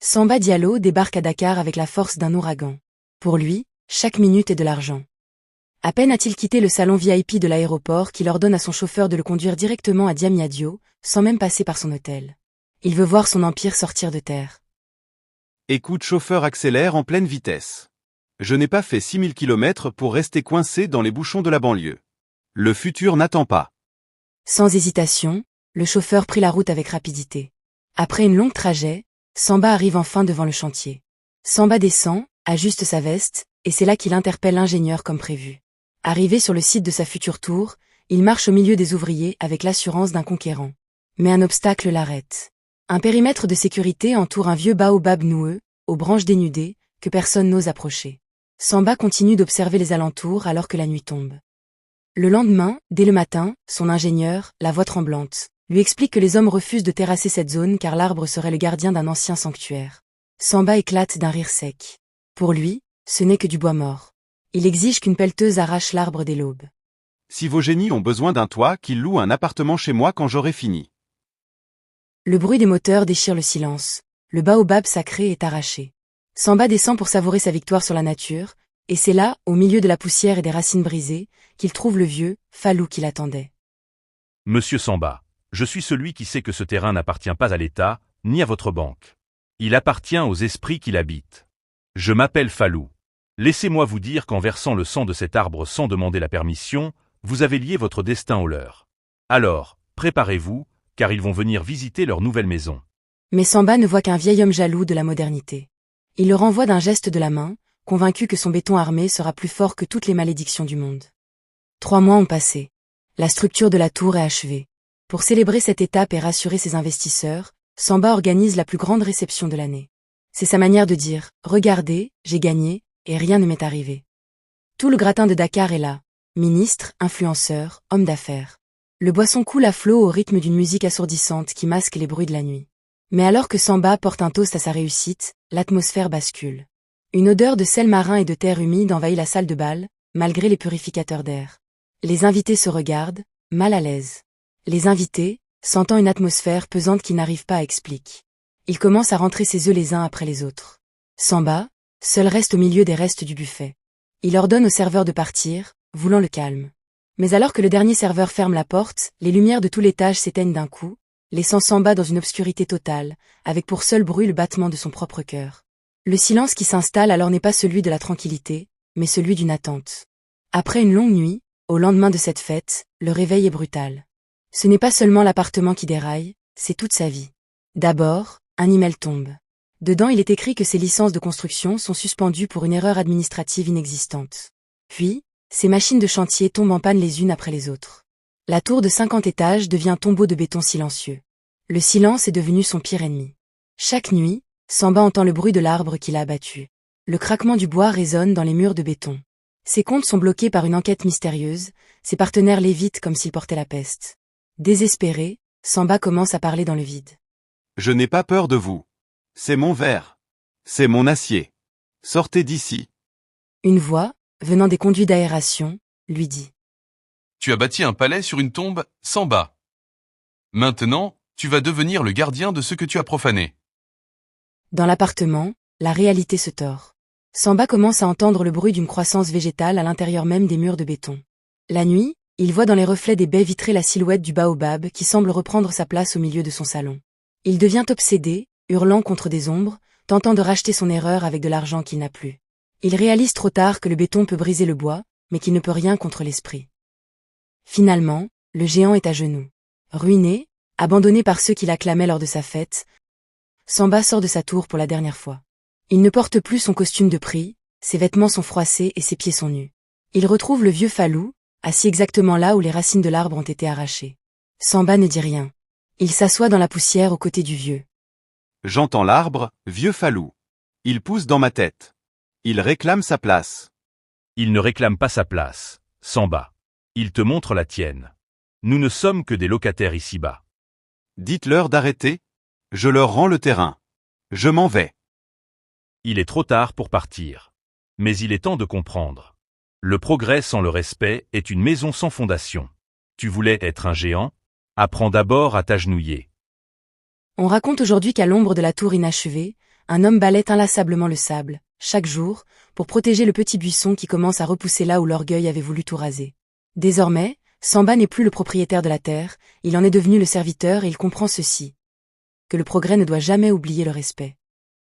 Samba Diallo débarque à Dakar avec la force d'un ouragan. Pour lui, chaque minute est de l'argent. À peine a-t-il quitté le salon VIP de l'aéroport qu'il ordonne à son chauffeur de le conduire directement à Diamniadio, sans même passer par son hôtel. Il veut voir son empire sortir de terre. Écoute, chauffeur, accélère en pleine vitesse. Je n'ai pas fait 6000 km pour rester coincé dans les bouchons de la banlieue. Le futur n'attend pas. Sans hésitation, le chauffeur prit la route avec rapidité. Après une longue trajet, Samba arrive enfin devant le chantier. Samba descend, ajuste sa veste, et c'est là qu'il interpelle l'ingénieur comme prévu. Arrivé sur le site de sa future tour, il marche au milieu des ouvriers avec l'assurance d'un conquérant. Mais un obstacle l'arrête. Un périmètre de sécurité entoure un vieux baobab noueux, aux branches dénudées, que personne n'ose approcher. Samba continue d'observer les alentours alors que la nuit tombe. Le lendemain, dès le matin, son ingénieur, la voix tremblante, lui explique que les hommes refusent de terrasser cette zone car l'arbre serait le gardien d'un ancien sanctuaire. Samba éclate d'un rire sec. Pour lui, ce n'est que du bois mort. Il exige qu'une pelleteuse arrache l'arbre dès l'aube. Si vos génies ont besoin d'un toit, qu'ils louent un appartement chez moi quand j'aurai fini. Le bruit des moteurs déchire le silence. Le baobab sacré est arraché. Samba descend pour savourer sa victoire sur la nature, et c'est là, au milieu de la poussière et des racines brisées, qu'il trouve le vieux Fallou qui l'attendait. Monsieur Samba, je suis celui qui sait que ce terrain n'appartient pas à l'État, ni à votre banque. Il appartient aux esprits qui l'habitent. Je m'appelle Fallou. Laissez-moi vous dire qu'en versant le sang de cet arbre sans demander la permission, vous avez lié votre destin au leur. Alors, préparez-vous, car ils vont venir visiter leur nouvelle maison. Mais Samba ne voit qu'un vieil homme jaloux de la modernité. Il le renvoie d'un geste de la main, convaincu que son béton armé sera plus fort que toutes les malédictions du monde. 3 mois ont passé. La structure de la tour est achevée. Pour célébrer cette étape et rassurer ses investisseurs, Samba organise la plus grande réception de l'année. C'est sa manière de dire « Regardez, j'ai gagné, et rien ne m'est arrivé ». Tout le gratin de Dakar est là. Ministres, influenceurs, hommes d'affaires. Le boisson coule à flot au rythme d'une musique assourdissante qui masque les bruits de la nuit. Mais alors que Samba porte un toast à sa réussite, l'atmosphère bascule. Une odeur de sel marin et de terre humide envahit la salle de bal, malgré les purificateurs d'air. Les invités se regardent, mal à l'aise. Les invités, sentant une atmosphère pesante qu'ils n'arrivent pas à expliquer. Ils commencent à rentrer ses œufs les uns après les autres. Samba, seul reste au milieu des restes du buffet. Il ordonne au serveur de partir, voulant le calme. Mais alors que le dernier serveur ferme la porte, les lumières de tout l'étage s'éteignent d'un coup, laissant Samba dans une obscurité totale, avec pour seul bruit le battement de son propre cœur. Le silence qui s'installe alors n'est pas celui de la tranquillité, mais celui d'une attente. Après une longue nuit, au lendemain de cette fête, le réveil est brutal. Ce n'est pas seulement l'appartement qui déraille, c'est toute sa vie. D'abord, un email tombe. Dedans il est écrit que ses licences de construction sont suspendues pour une erreur administrative inexistante. Puis, ses machines de chantier tombent en panne les unes après les autres. La tour de 50 étages devient tombeau de béton silencieux. Le silence est devenu son pire ennemi. Chaque nuit, Samba entend le bruit de l'arbre qu'il a abattu. Le craquement du bois résonne dans les murs de béton. Ses comptes sont bloqués par une enquête mystérieuse, ses partenaires l'évitent comme s'ils portaient la peste. Désespéré, Samba commence à parler dans le vide. Je n'ai pas peur de vous. C'est mon verre. C'est mon acier. Sortez d'ici. Une voix, venant des conduits d'aération, lui dit. Tu as bâti un palais sur une tombe, Samba. Maintenant, tu vas devenir le gardien de ce que tu as profané. Dans l'appartement, la réalité se tord. Samba commence à entendre le bruit d'une croissance végétale à l'intérieur même des murs de béton. La nuit, il voit dans les reflets des baies vitrées la silhouette du baobab qui semble reprendre sa place au milieu de son salon. Il devient obsédé, hurlant contre des ombres, tentant de racheter son erreur avec de l'argent qu'il n'a plus. Il réalise trop tard que le béton peut briser le bois, mais qu'il ne peut rien contre l'esprit. Finalement, le géant est à genoux. Ruiné, abandonné par ceux qui l'acclamaient lors de sa fête, Samba sort de sa tour pour la dernière fois. Il ne porte plus son costume de prix, ses vêtements sont froissés et ses pieds sont nus. Il retrouve le vieux Fallou, assis exactement là où les racines de l'arbre ont été arrachées. Samba ne dit rien. Il s'assoit dans la poussière aux côtés du vieux. J'entends l'arbre, vieux Fallou. Il pousse dans ma tête. Il réclame sa place. Il ne réclame pas sa place, Samba. Il te montre la tienne. Nous ne sommes que des locataires ici-bas. Dites-leur d'arrêter. Je leur rends le terrain. Je m'en vais. Il est trop tard pour partir. Mais il est temps de comprendre. Le progrès sans le respect est une maison sans fondation. Tu voulais être un géant? Apprends d'abord à t'agenouiller. On raconte aujourd'hui qu'à l'ombre de la tour inachevée, un homme balaie inlassablement le sable, chaque jour, pour protéger le petit buisson qui commence à repousser là où l'orgueil avait voulu tout raser. Désormais, Samba n'est plus le propriétaire de la terre, il en est devenu le serviteur et il comprend ceci. Que le progrès ne doit jamais oublier le respect.